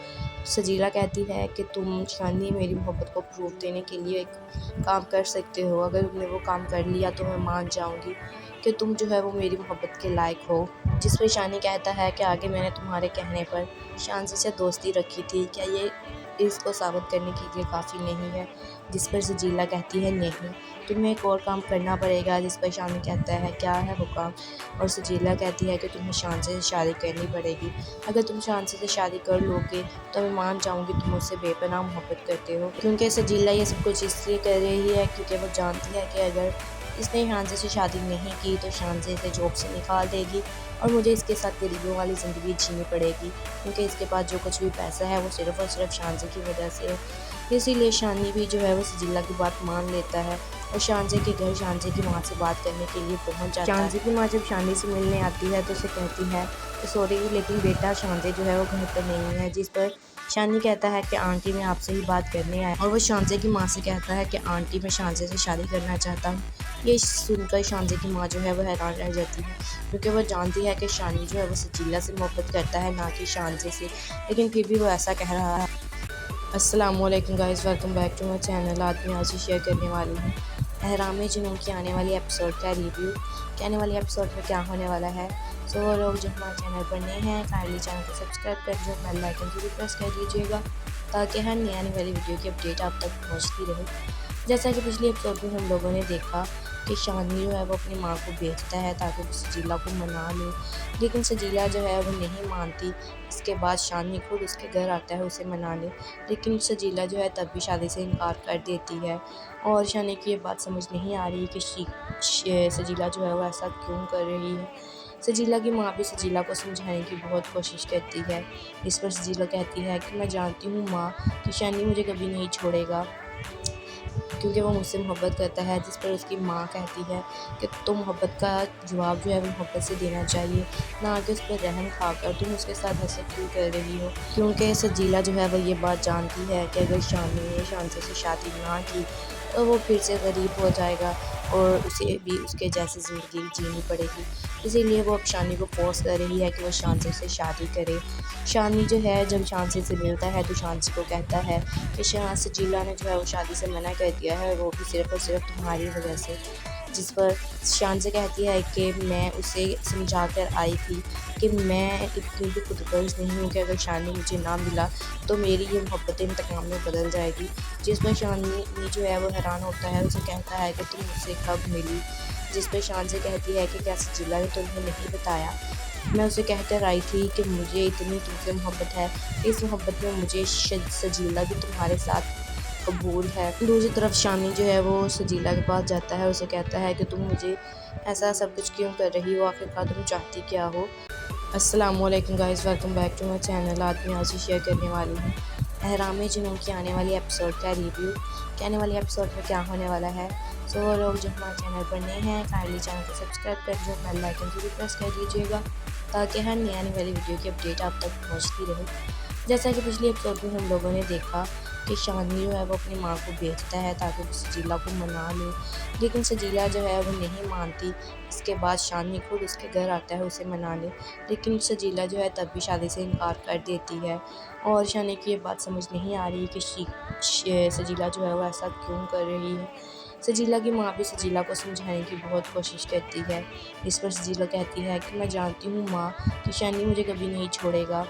S1: सजीला कहती है कि तुम शानी मेरी मोहब्बत को प्रूफ देने के लिए एक काम कर सकते हो, अगर तुमने वो काम कर लिया तो मैं मान जाऊंगी कि तुम जो है वो मेरी मोहब्बत के लायक हो। जिस पर शानी कहता है कि आगे मैंने तुम्हारे कहने पर शांति से दोस्ती रखी थी, क्या ये इसको साबित करने के लिए काफ़ी नहीं है। जिस पर सजीला कहती है नहीं, तुम्हें एक और काम करना पड़ेगा। जिस पर शानी कहता है क्या है वो काम, और सजीला कहती है कि तुम्हें शांति से शादी करनी पड़ेगी, अगर तुम शांति से शादी कर लोगे तो मैं मान जाऊंगी तुम मुझसे बेपनाह मोहब्बत करते हो। क्योंकि सजीला ये सब कुछ इसलिए कर रही है क्योंकि वो जानती है कि अगर इसने शांति से शादी नहीं की तो शांति से जॉब से निकाल देगी और मुझे इसके साथ गरीबों वाली ज़िंदगी जीनी पड़ेगी, क्योंकि इसके पास जो कुछ भी पैसा है वो सिर्फ़ और सिर्फ शांति की वजह से है। इसीलिए शानी भी जो है वो सजीला की बात मान लेता है और शांति के घर शांति की माँ से बात करने के लिए पहुंच जाता है। शांति की माँ जब शानी से मिलने आती है तो उसे कहती है कि सॉरी लेकिन बेटा शांति जो है वो घर पर नहीं है। जिस पर शानी कहता है कि आंटी मैं आपसे ही बात करने आया, और वो शांति की माँ से कहता है कि आंटी मैं शांति से शादी करना चाहता हूँ। ये सुनकर शांति की माँ जो है वो हैरान रह जाती है, क्योंकि वो जानती है कि शानी जो है वो सजीला से मोहब्बत करता है ना कि शांति से, लेकिन फिर भी वो ऐसा कह रहा है। अस्सलामुअलैकुम guys, welcome back to my channel. आज मैं आज शेयर करने वाली हूँ अहराम जुनून की आने वाली एपिसोड का रिव्यू कि आने वाली एपिसोड में क्या होने वाला है। सो वो लोग जो हमारे चैनल पर नए हैं काइंडली चैनल को सब्सक्राइब कर दीजिए, बेल आइकन को भी प्रेस कर दीजिएगा ताकि हर नई आने वाली वीडियो की अपडेट आप तक पहुँचती रहे। जैसा कि पिछली एपिसोड में हम लोगों ने देखा कि शानी जो है वो अपनी माँ को भेजता है ताकि वो सजीला को मना ले, लेकिन सजीला जो है वो नहीं मानती। इसके बाद शानी खुद उसके घर आता है उसे मनाने, लेकिन सजीला जो है तब भी शादी से इनकार कर देती है और शानी की ये बात समझ नहीं आ रही कि सजीला जो है वो ऐसा क्यों कर रही है। सजीला की माँ भी सजीला को समझाने की बहुत कोशिश करती है। इस पर सजीला कहती है कि मैं जानती हूँ माँ कि शानी मुझे कभी नहीं छोड़ेगा क्योंकि वो मुझसे मोहब्बत करता है। जिस पर उसकी माँ कहती है कि तो मोहब्बत का जवाब जो है वो मोहब्बत से देना चाहिए, ना कि उस पर रहम खाकर तुम उसके साथ ऐसे क्यों कर रही हो। क्योंकि सजीला जो है वो ये बात जानती है कि अगर शानी ने शांति से शादी ना की तो वो फिर से गरीब हो जाएगा और उसे भी उसके जैसी ज़िंदगी जीनी पड़ेगी। इसीलिए वो अब शानी को फ़ोर्स कर रही है कि वो शांति से शादी करे। शानी जो है जब शांति से मिलता है तो शांति को कहता है कि सजीला ने जो है वो शादी से मना कर दिया है, वो भी सिर्फ़ और सिर्फ तुम्हारी वजह से। जिस पर शांति कहती है कि मैं उसे समझा कर आई थी कि मैं इतनी भी खुदगर्ज़ नहीं हूँ कि अगर शानी मुझे ना मिला तो मेरी ये मोहब्बत इंतकाम में बदल जाएगी। जिस पर शानी जो है वो हैरान होता है, उसे कहता है कि तुम मुझसे कब मिली। जिस पर शांति कहती है कि क्या सजीला ने तुम्हें नहीं बताया। मैं उसे कहकर आई थी कि मुझे इतनी तुमसे मोहब्बत है, इस मोहब्बत में मुझे सजीला भी तुम्हारे साथ कबूल है। दूसरी तरफ शानी जो है वो सजीला के पास जाता है, उसे कहता है कि तुम मुझे ऐसा सब कुछ क्यों कर रही हो, आखिरकार तुम चाहती क्या हो। अस्सलामुअलैकुम guys, welcome back to my channel. आज मैं आज शेयर करने वाली हूँ अहराम जुनून की आने वाली एपिसोड का रिव्यू कि आने वाली एपिसोड में क्या होने वाला है। सो वो लोग जो हमारे चैनल पर नए हैं काइंडली चैनल को सब्सक्राइब कर दीजिए, बेल आइकन को भी प्रेस कर दीजिएगा ताकि हर नई आने वाली वीडियो की अपडेट आप तक पहुँचती रहे। जैसा कि पिछली एपिसोड में हम लोगों ने देखा कि शानी जो है वो अपनी माँ को भेजता है ताकि वो सजीला को मना ले, लेकिन सजीला जो है वो नहीं मानती। इसके बाद शानी खुद उसके घर आता है उसे मनाने, लेकिन सजीला जो है तब भी शादी से इनकार कर देती है और शानी की ये बात समझ नहीं आ रही कि सजीला जो है वो ऐसा क्यों कर रही है। सजीला की माँ भी सजीला को समझाने की बहुत कोशिश करती है। इस पर सजीला कहती है कि मैं जानती हूँ माँ कि शानी मुझे कभी नहीं छोड़ेगा,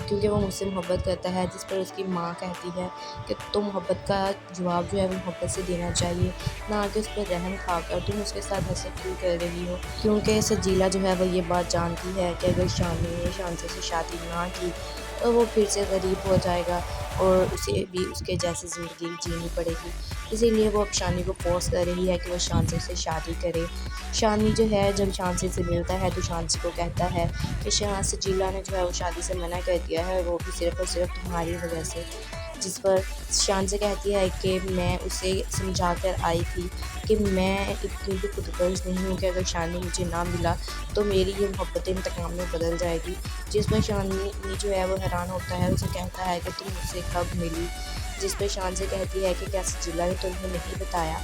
S1: क्योंकि वो मुझसे मोहब्बत करता है। जिस पर उसकी माँ कहती है कि तो मोहब्बत का जवाब जो है वो मोहब्बत से देना चाहिए, ना कि उस पर रहम खाकर तुम उसके साथ ऐसे क्यों कर रही हो। क्योंकि सजीला जो है वो ये बात जानती है कि अगर शानी ने शांति से शादी ना की तो वो फिर से गरीब हो जाएगा और उसे भी उसके जैसी ज़िंदगी जीनी पड़ेगी। इसीलिए वो अब शानी को फ़ोर्स कर रही है कि वो शांति से शादी करे। शानी जो है जब शांति से मिलता है तो शांति को कहता है कि सजीला ने जो है वो शादी से मना कर दिया है, और वो भी सिर्फ़ और सिर्फ़ तुम्हारी वजह से। जिस पर शान से कहती है कि मैं उसे समझा कर आई थी कि मैं इतनी भी खुदगर्ज़ नहीं हूँ कि अगर शानी मुझे ना मिला तो मेरी ये मोहब्बत इंतकाम में बदल जाएगी। जिस पर शानी जो है वो हैरान होता है, उसे कहता है कि तुम मुझसे कब मिली। जिस पर शान से कहती है कि क्या सजीला ने तुम्हें नहीं बताया।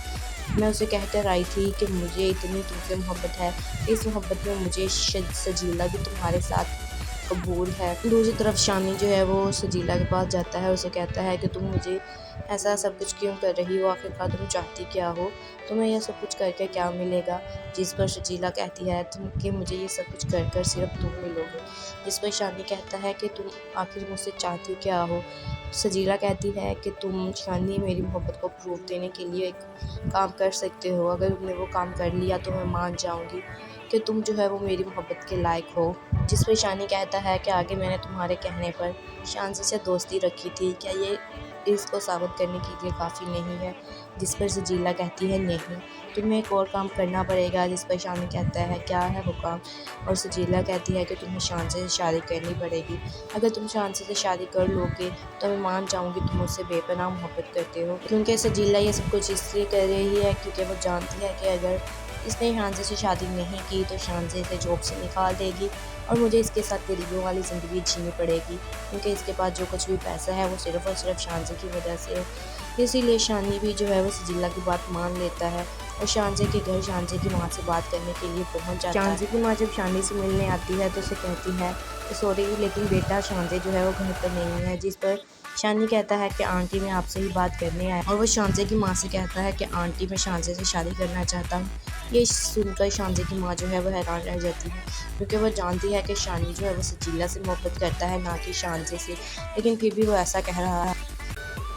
S1: मैं उसे कहकर आई थी कि मुझे इतनी तुमसे मोहब्बत है, इस मोहब्बत में मुझे सजीला भी तुम्हारे साथ कबूल है। दूसरी तरफ शानी जो है वो सजीला के पास जाता है, उसे कहता है कि तुम मुझे ऐसा सब कुछ क्यों कर रही हो, आखिरकार तुम चाहती क्या हो, तुम्हें यह सब कुछ करके क्या मिलेगा। जिस पर सजीला कहती है तुम कि मुझे ये सब कुछ कर कर सिर्फ तुम मिलोगे। जिस पर शानी कहता है कि तुम आखिर मुझसे चाहती क्या हो। सजीला कहती है कि तुम शानी मेरी मोहब्बत को प्रूफ देने के लिए एक काम कर सकते हो, अगर तुमने वो काम कर लिया तो मैं मान जाऊंगी कि तुम जो है वो मेरी मोहब्बत के लायक हो। जिस पर शानी कहता है कि आगे मैंने तुम्हारे कहने पर शांति से दोस्ती रखी थी, क्या ये इसको साबित करने के लिए काफ़ी नहीं है। जिस पर सजीला कहती है नहीं, तुम्हें एक और काम करना पड़ेगा। जिस पर शानी कहता है क्या है वो काम, और सजीला कहती है कि तुम्हें शांति से शादी करनी पड़ेगी। अगर तुम शांति से शादी कर लोगे तो मैं मान जाऊंगी तुम मुझसे बेपनाह मोहब्बत करते हो। क्योंकि सजीला ये सब कुछ इसलिए कर रही है क्योंकि वो जानती है कि अगर इसने शांति से शादी नहीं की तो शांति इसे जॉब से निकाल देगी और मुझे इसके साथ गरीबों वाली ज़िंदगी जीनी पड़ेगी, क्योंकि इसके पास जो कुछ भी पैसा है वो सिर्फ़ और सिर्फ शांति की वजह से है। इसीलिए शानी भी जो है वो सजीला की बात मान लेता है और शांति के घर शांति की माँ से बात करने के लिए पहुंच जाता है। शांति की माँ जब शानी से मिलने आती है तो उसे कहती है कि सॉरी लेकिन बेटा शांति जो है वो घर पर नहीं है। जिस पर शानी कहता है कि आंटी मैं आपसे ही बात करने आया, और वो शांति की माँ से कहता है कि आंटी मैं शांति से शादी करना चाहता हूँ। ये सुनकर शांति की माँ जो है वो हैरान रह जाती है, क्योंकि वो जानती है कि शानी जो है वो सजीला से मोहब्बत करता है, ना कि शांति से, लेकिन फिर भी वो ऐसा कह रहा है।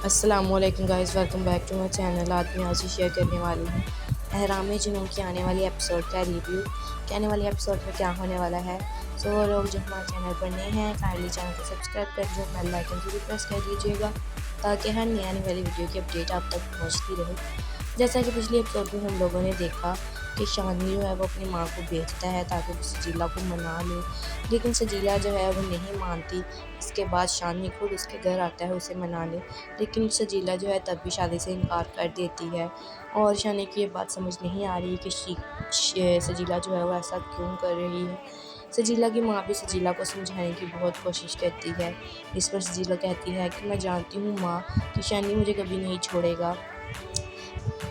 S1: अस्सलामुअलैकुम guys, welcome back to my channel. आज मैं आपसे शेयर करने वाली हूँ अहराम जुनून की आने वाली एपिसोड का रिव्यू कि आने वाली एपिसोड में क्या होने वाला है। सो वो लोग जो हमारे चैनल पर नए हैं काइंडली चैनल को सब्सक्राइब कर दो, बेल आइकन को भी प्रेस कर दीजिएगा ताकि हर नई आने वाली वीडियो की अपडेट आप तक पहुँचती रहे। जैसा कि पिछले एपिसोड में हम लोगों ने देखा कि शानी जो है वो अपनी माँ को बेचता है ताकि वो सजीला को मना ले, लेकिन सजीला जो है वो नहीं मानती। इसके बाद शानी खुद उसके घर आता है उसे मनाने, लेकिन सजीला जो है तब भी शादी से इनकार कर देती है और शानी की ये बात समझ नहीं आ रही कि सजीला जो है वो ऐसा क्यों कर रही है। सजीला की माँ भी सजीला को समझाने की बहुत कोशिश करती है। इस पर सजीला कहती है कि मैं जानती हूँ माँ कि शानी मुझे कभी नहीं छोड़ेगा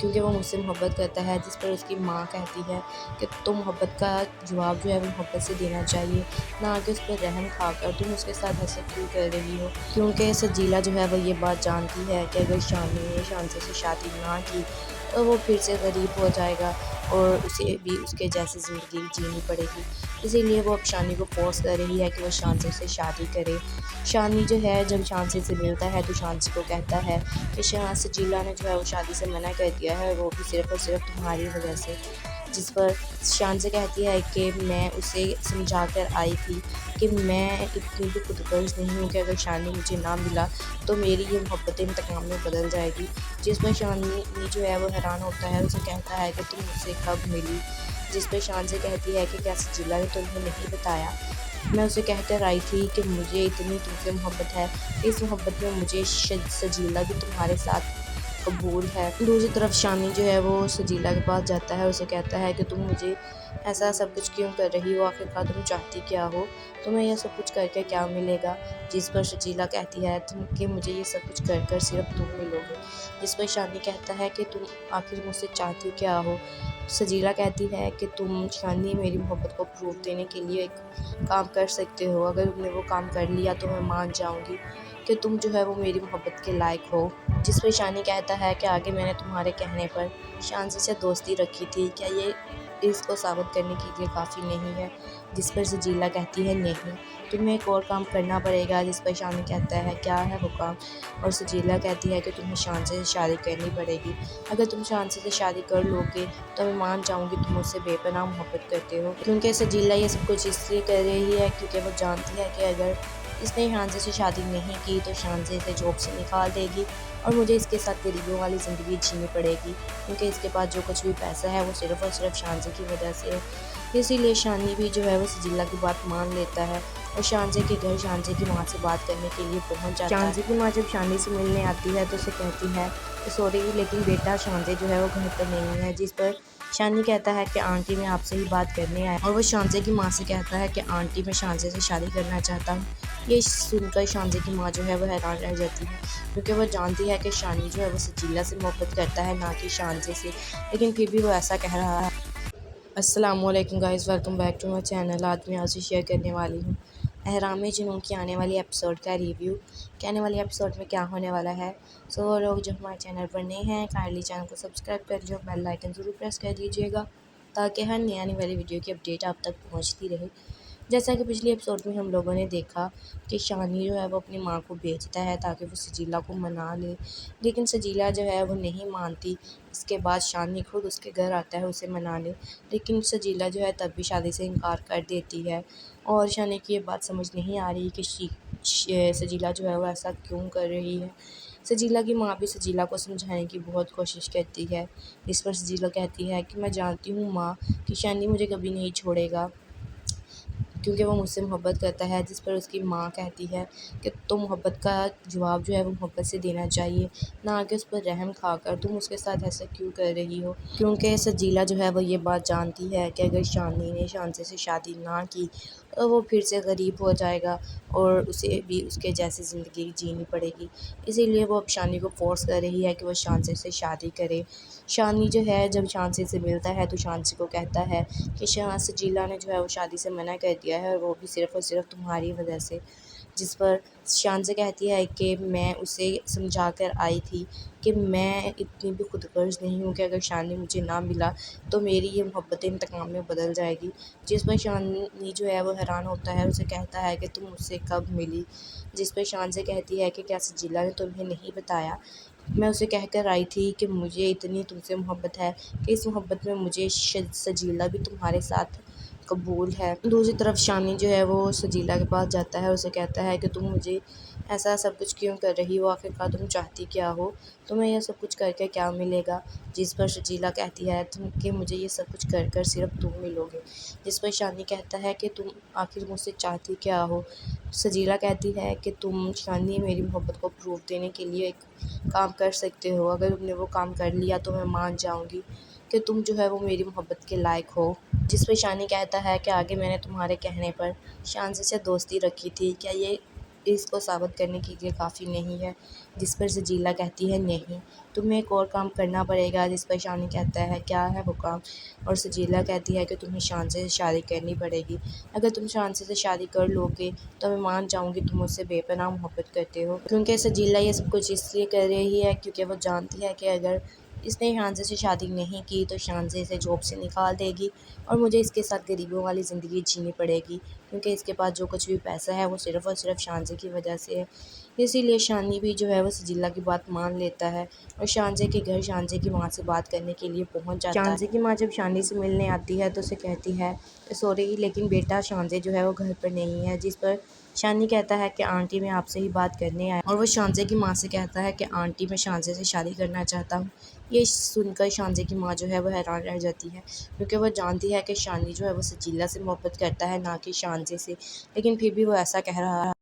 S1: क्योंकि वो मुझसे मोहब्बत करता है। जिस पर उसकी माँ कहती है कि तो मोहब्बत का जवाब जो है वो मोहब्बत से देना चाहिए, ना कि उस पर रहम खाकर तुम उसके साथ ऐसे क्यों कर रही हो। क्योंकि सजीला जो है वो ये बात जानती है कि अगर शानी ने शांति से शादी ना की तो वो फिर से गरीब हो जाएगा और उसे भी उसके जैसी ज़िंदगी जीनी पड़ेगी। इसीलिए वो अब शानी को फ़ोर्स कर रही है कि वो शांति से शादी करे। शानी जो है जब शांति से मिलता है तो शांति को कहता है कि सजीला ने जो है वो शादी से मना कर दिया है, और वो भी सिर्फ़ और सिर्फ तुम्हारी वजह से। जिस पर शान से कहती है कि मैं उसे समझा कर आई थी कि मैं इतनी भी खुदगर्ज़ नहीं हूँ कि अगर शानी मुझे ना मिला तो मेरी ये मोहब्बत इंतकाम में बदल जाएगी। जिस पर शानी जो है वो हैरान होता है, उसे कहता है कि तुम मुझसे कब मिली। जिस पर शान से कहती है कि क्या सजीला ने तुम्हें नहीं बताया। मैं उसे कहकर आई थी कि मुझे इतनी तुमसे मोहब्बत है, इस मोहब्बत में मुझे सजीला भी तुम्हारे साथ कबूल है। दूसरी तरफ शानी जो है वो सजीला के पास जाता है, उसे कहता है कि तुम मुझे ऐसा सब कुछ क्यों कर रही हो, आखिरकार तुम चाहती क्या हो, तुम्हें यह सब कुछ करके क्या मिलेगा। जिस पर सजीला कहती है तुम कि मुझे ये सब कुछ कर कर सिर्फ तुम मिलोगे। जिस पर शानी कहता है कि तुम आखिर मुझसे चाहती क्या हो। सजीला कहती है कि तुम शानी मेरी मोहब्बत को प्रूफ देने के लिए एक काम कर सकते हो, अगर तुमने वो काम कर लिया तो मैं मान जाऊंगी कि तुम जो है वो मेरी मोहब्बत के लायक हो। जिस पर शानी कहता है कि आगे मैंने तुम्हारे कहने पर शांति से दोस्ती रखी थी, क्या ये इसको साबित करने के लिए काफ़ी नहीं है। जिस पर सजीला कहती है नहीं, तुम्हें एक और काम करना पड़ेगा। जिस पर शानी कहता है क्या है वो काम, और सजीला कहती है कि तुम्हें शांसे से शादी करनी पड़ेगी। अगर तुम शांसे से शादी कर लोगे तो मैं मान जाऊंगी तुम मुझसे बेपनाह मोहब्बत करते हो। क्योंकि सजीला ये सब कुछ इसलिए कर रही है क्योंकि वो जानती है कि अगर इसने शांसे से शादी नहीं की तो शांसे इसे जॉब से निकाल देगी और मुझे इसके साथ गरीबों वाली ज़िंदगी जीनी पड़ेगी, क्योंकि इसके पास जो कुछ भी पैसा है वो सिर्फ़ और सिर्फ शांसे की वजह से है। इसीलिए शानी भी जो है वो सजीला की बात मान लेता है और शांसे के घर शांसे की माँ से बात करने के लिए पहुंच जाता है। शांसे की माँ जब शानी से मिलने आती है तो उसे कहती है कि सॉरी लेकिन बेटा शांसे जो है वो घर पर नहीं है। जिस पर शानी कहता है कि आंटी मैं आपसे ही बात करने आया, और वो शांसे की माँ से कहता है कि आंटी मैं शांसे से शादी करना चाहता हूँ। ये सुनकर शांसे की माँ जो है वो हैरान रह जाती है, क्योंकि वो जानती है कि शानी जो है वो सजीला से मोहब्बत करता है ना कि शांसे से, लेकिन फिर भी वो ऐसा कह रहा है। अस्सलामुअलैकुम guys, welcome back to my channel. आज मैं आपसे शेयर करने वाली हूँ अहराम जुनून की आने वाली एपिसोड का रिव्यू कि आने वाली एपिसोड में क्या होने वाला है। सो वो लोग जो हमारे चैनल पर नए हैं काइंडली चैनल को सब्सक्राइब कर लो, बेल आइकन ज़रूर प्रेस कर दीजिएगा ताकि हर नई आने वाली वीडियो की अपडेट आप तक पहुँचती रहे। जैसा कि पिछले एपिसोड में हम लोगों ने देखा कि शानी जो है वो अपनी माँ को बेचता है ताकि वो सजीला को मना ले, लेकिन सजीला जो है वो नहीं मानती। इसके बाद शानी खुद उसके घर आता है उसे मनाने, लेकिन सजीला जो है तब भी शादी से इनकार कर देती है और शानी की ये बात समझ नहीं आ रही कि सजीला जो है वो ऐसा क्यों कर रही है। सजीला की माँ भी सजीला को समझाने की बहुत कोशिश करती है, इस पर सजीला कहती है कि मैं जानती हूँ माँ कि शानी मुझे कभी नहीं छोड़ेगा क्योंकि वो मुझसे मोहब्बत करता है। जिस पर उसकी माँ कहती है कि तो मोहब्बत का जवाब जो है वो मोहब्बत से देना चाहिए, ना कि उस पर रहम खाकर तुम उसके साथ ऐसा क्यों कर रही हो। क्योंकि सजीला जो है वो ये बात जानती है कि अगर शानी ने शांसे से शादी ना की तो वो फिर से गरीब हो जाएगा और उसे भी उसके जैसी ज़िंदगी जीनी पड़ेगी। इसीलिए वो अब शानी को फ़ोर्स कर रही है कि वो शांसे से शादी करे। शानी जो है जब शांसी से मिलता है तो शांसी को कहता है कि सजीला ने जो है वो शादी से मना कर दिया है और वो भी सिर्फ़ और सिर्फ तुम्हारी वजह से। जिस पर शांसी कहती है कि मैं उसे समझा कर आई थी कि मैं इतनी भी खुदगर्ज़ नहीं हूँ कि अगर शानी मुझे ना मिला तो मेरी ये मोहब्बत इंतकाम में बदल जाएगी। जिस पर शानी जो है वो हैरान होता है, उसे कहता है कि तुम मुझसे कब मिली। जिस पर शांसी कहती है कि क्या सजीला ने तुम्हें नहीं बताया। मैं उसे कहकर आई थी कि मुझे इतनी तुमसे मोहब्बत है कि इस मोहब्बत में मुझे सजीला भी तुम्हारे साथ कबूल है। दूसरी तरफ शानी जो है वो सजीला के पास जाता है, उसे कहता है कि तुम मुझे ऐसा सब कुछ क्यों कर रही हो, आखिरकार तुम चाहती क्या हो, तुम्हें यह सब कुछ करके क्या मिलेगा। जिस पर सजीला कहती है तुम कि मुझे ये सब कुछ कर कर सिर्फ तुम मिलोगे। जिस पर शानी कहता है कि तुम आखिर मुझसे चाहती क्या हो। सजीला कहती है कि तुम शानी मेरी मोहब्बत को प्रूफ देने के लिए एक काम कर सकते हो, अगर तुमने वो काम कर लिया तो मैं मान जाऊंगी कि तुम जो है वो मेरी मोहब्बत के लायक हो। जिस पर शानी कहता है कि आगे मैंने तुम्हारे कहने पर शांसी से दोस्ती रखी थी, क्या ये इसको साबित करने के लिए काफ़ी नहीं है। जिस पर सजीला कहती है नहीं, तुम्हें एक और काम करना पड़ेगा। जिस पर शानी कहता है क्या है वो काम, और सजीला कहती है कि तुम्हें शांसी से शादी करनी पड़ेगी। अगर तुम शांसी से शादी कर लोगे तो मैं मान जाऊंगी तुम मुझसे बेपनाह मोहब्बत करते हो। क्योंकि सजीला ये सब कुछ इसलिए कर रही है क्योंकि वो जानती है कि अगर इसने शांसे से शादी नहीं की तो शांसे इसे जॉब से निकाल देगी और मुझे इसके साथ गरीबों वाली ज़िंदगी जीनी पड़ेगी, क्योंकि इसके पास जो कुछ भी पैसा है वो सिर्फ़ और सिर्फ शांसे की वजह से है। इसीलिए शानी भी जो है वो सजीला की बात मान लेता है और शांसे के घर शांसे की माँ से बात करने के लिए पहुंच जाता है। शांसे की माँ जब शानी से मिलने आती है तो उसे कहती है सॉरी लेकिन बेटा शांसे जो है वो घर पर नहीं है। जिस पर शानी कहता है कि आंटी मैं आपसे ही बात करने आया, और वो शांसे की माँ से कहता है कि आंटी मैं शांसे से शादी करना चाहता हूँ। ये सुनकर शांसे की माँ जो है वो हैरान रह जाती है, क्योंकि वो जानती है कि शानी जो है वो सजीला से मोहब्बत करता है ना कि शांसे से, लेकिन फिर भी वो ऐसा कह रहा है।